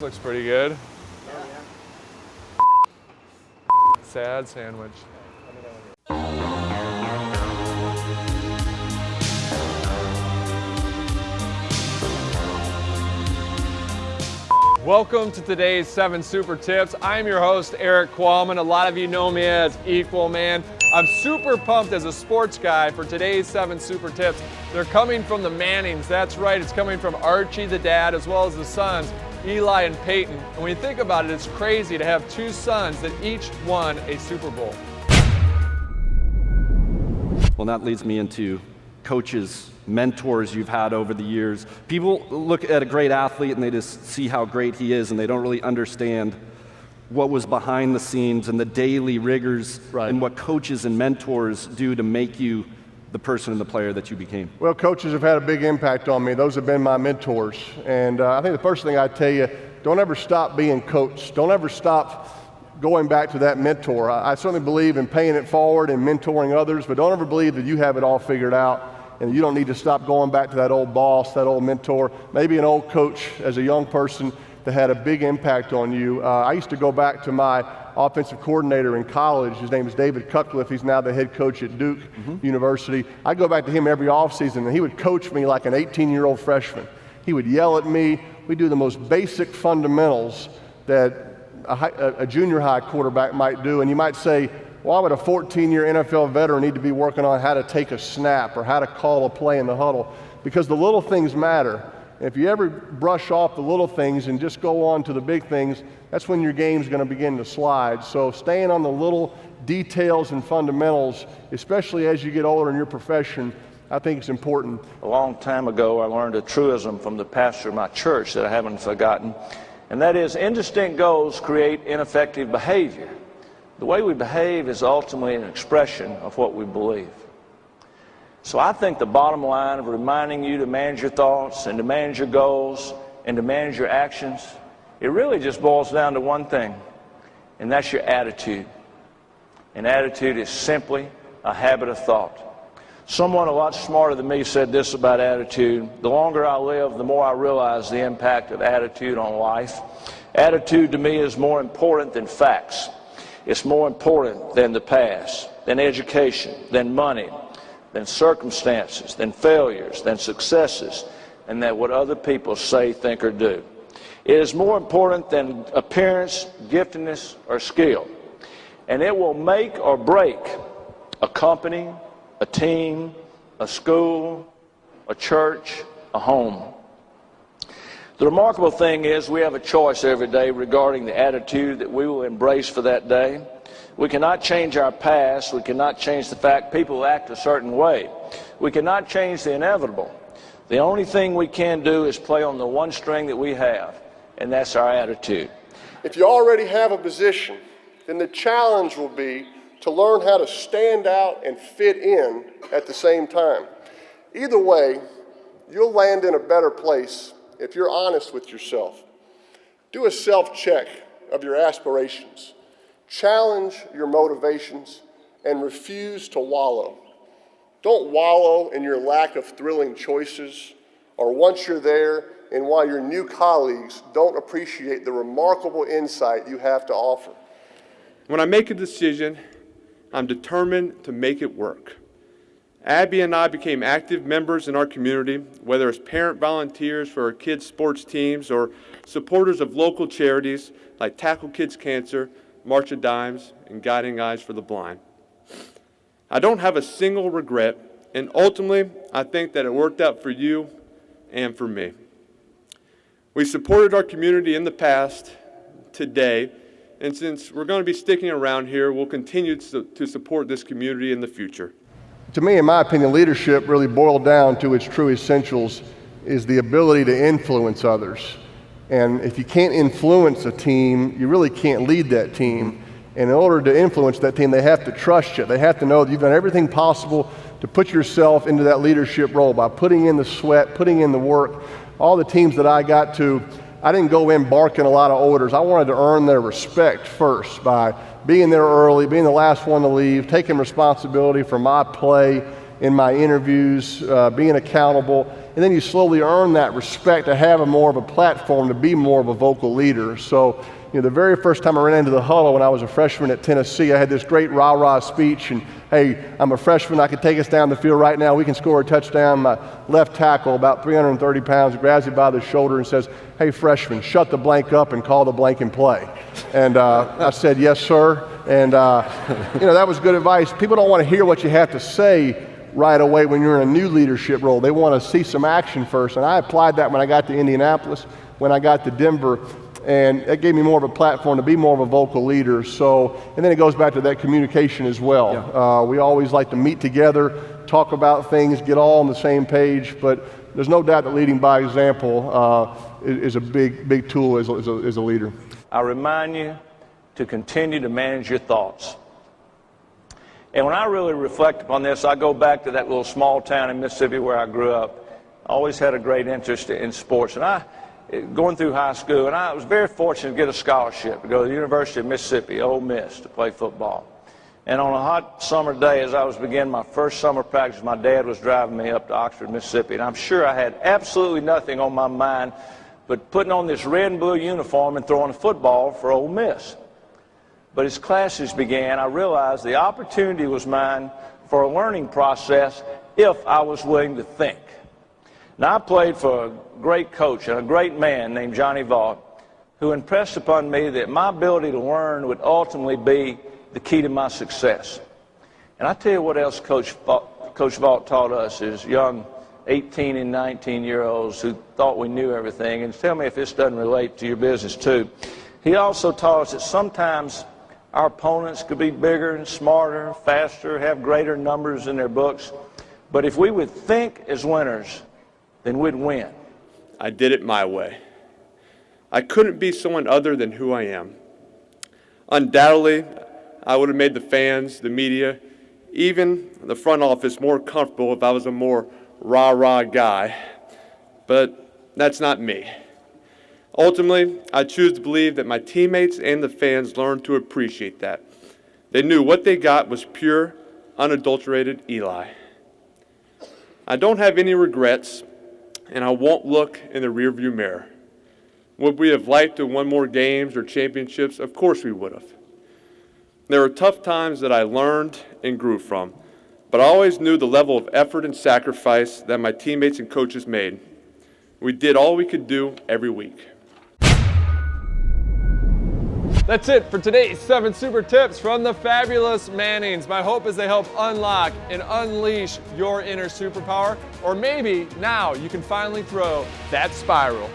Looks pretty good. Sad sandwich. Welcome to today's 7 Super Tips. I'm your host, Erik Qualman. A lot of you know me as Equalman. I'm super pumped as a sports guy for today's 7 Super Tips. They're coming from the Mannings. That's right, it's coming from Archie, the dad, as well as the sons, Eli and Peyton. And when you think about it, it's crazy to have 2 sons that each won a Super Bowl. Well, that leads me into coaches, mentors you've had over the years. People look at a great athlete and they just see how great he is, and they don't really understand what was behind the scenes and the daily rigors and what coaches and mentors do to make you the person and the player that you became. Well, coaches have had a big impact on me. Those have been my mentors. And I think the first thing I tell you, don't ever stop being coached. Don't ever stop going back to that mentor. I certainly believe in paying it forward and mentoring others, but don't ever believe that you have it all figured out and you don't need to stop going back to that old boss, that old mentor, maybe an old coach as a young person that had a big impact on you. I used to go back to my offensive coordinator in college. His name is David Cutcliffe. He's now the head coach at Duke University. I go back to him every offseason, and he would coach me like an 18-year-old freshman. He would yell at me. We do the most basic fundamentals that a junior high quarterback might do, and you might say, why would a 14-year NFL veteran need to be working on how to take a snap or how to call a play in the huddle? Because the little things matter. If you ever brush off the little things and just go on to the big things, that's when your game's going to begin to slide. So staying on the little details and fundamentals, especially as you get older in your profession, I think it's important. A long time ago, I learned a truism from the pastor of my church that I haven't forgotten, and that is, indistinct goals create ineffective behavior. The way we behave is ultimately an expression of what we believe. So I think the bottom line of reminding you to manage your thoughts and to manage your goals and to manage your actions, it really just boils down to one thing, and that's your attitude. And attitude is simply a habit of thought. Someone a lot smarter than me said this about attitude: the longer I live, the more I realize the impact of attitude on life. Attitude to me is more important than facts. It's more important than the past, than education, than money, than circumstances, than failures, than successes, and than what other people say, think, or do. It is more important than appearance, giftedness, or skill. And it will make or break a company, a team, a school, a church, a home. The remarkable thing is we have a choice every day regarding the attitude that we will embrace for that day. We cannot change our past. We cannot change the fact people act a certain way. We cannot change the inevitable. The only thing we can do is play on the one string that we have, and that's our attitude. If you already have a position, then the challenge will be to learn how to stand out and fit in at the same time. Either way, you'll land in a better place if you're honest with yourself. Do a self-check of your aspirations. Challenge your motivations and refuse to wallow. Don't wallow in your lack of thrilling choices or once you're there and while your new colleagues don't appreciate the remarkable insight you have to offer. When I make a decision, I'm determined to make it work. Abby and I became active members in our community, whether as parent volunteers for our kids' sports teams or supporters of local charities like Tackle Kids Cancer, March of Dimes, and Guiding Eyes for the Blind. I don't have a single regret, and ultimately, I think that it worked out for you and for me. We supported our community in the past, today, and since we're going to be sticking around here, we'll continue to support this community in the future. To me, in my opinion, leadership really boiled down to its true essentials is the ability to influence others. And if you can't influence a team, you really can't lead that team. And in order to influence that team, they have to trust you. They have to know that you've done everything possible to put yourself into that leadership role by putting in the sweat, putting in the work. All the teams that I got to, I didn't go in barking a lot of orders. I wanted to earn their respect first by being there early, being the last one to leave, taking responsibility for my play, in my interviews, being accountable, and then you slowly earn that respect to have more of a platform, to be more of a vocal leader. So, the very first time I ran into the huddle when I was a freshman at Tennessee, I had this great rah-rah speech, and hey, I'm a freshman, I can take us down the field right now, we can score a touchdown. My left tackle, about 330 pounds, grabs me by the shoulder and says, hey freshman, shut the blank up and call the blank and play. And I said, yes sir, and that was good advice. People don't want to hear what you have to say right away when you're in a new leadership role. They want to see some action first, and I applied that when I got to Indianapolis, when I got to Denver, and it gave me more of a platform to be more of a vocal leader. So, and then it goes back to that communication as well. Yeah. We always like to meet together, talk about things, get all on the same page, but there's no doubt that leading by example is a big tool as a leader. I remind you to continue to manage your thoughts. And when I really reflect upon this, I go back to that little small town in Mississippi where I grew up. I always had a great interest in sports, and going through high school, and I was very fortunate to get a scholarship to go to the University of Mississippi, Ole Miss, to play football. And on a hot summer day, as I was beginning my first summer practice, my dad was driving me up to Oxford, Mississippi, and I'm sure I had absolutely nothing on my mind but putting on this red and blue uniform and throwing a football for Ole Miss. But as classes began, I realized the opportunity was mine for a learning process if I was willing to think. Now, I played for a great coach and a great man named Johnny Vaught, who impressed upon me that my ability to learn would ultimately be the key to my success. And I tell you what else Coach Vaught taught us as young 18 and 19-year-olds who thought we knew everything, and tell me if this doesn't relate to your business too. He also taught us that sometimes our opponents could be bigger and smarter, faster, have greater numbers in their books, but if we would think as winners, then we'd win. I did it my way. I couldn't be someone other than who I am. Undoubtedly, I would have made the fans, the media, even the front office more comfortable if I was a more rah-rah guy. But that's not me. Ultimately, I choose to believe that my teammates and the fans learned to appreciate that. They knew what they got was pure, unadulterated Eli. I don't have any regrets, and I won't look in the rearview mirror. Would we have liked to have won more games or championships? Of course we would have. There were tough times that I learned and grew from, but I always knew the level of effort and sacrifice that my teammates and coaches made. We did all we could do every week. That's it for today's 7 super tips from the fabulous Mannings. My hope is they help unlock and unleash your inner superpower, or maybe now you can finally throw that spiral.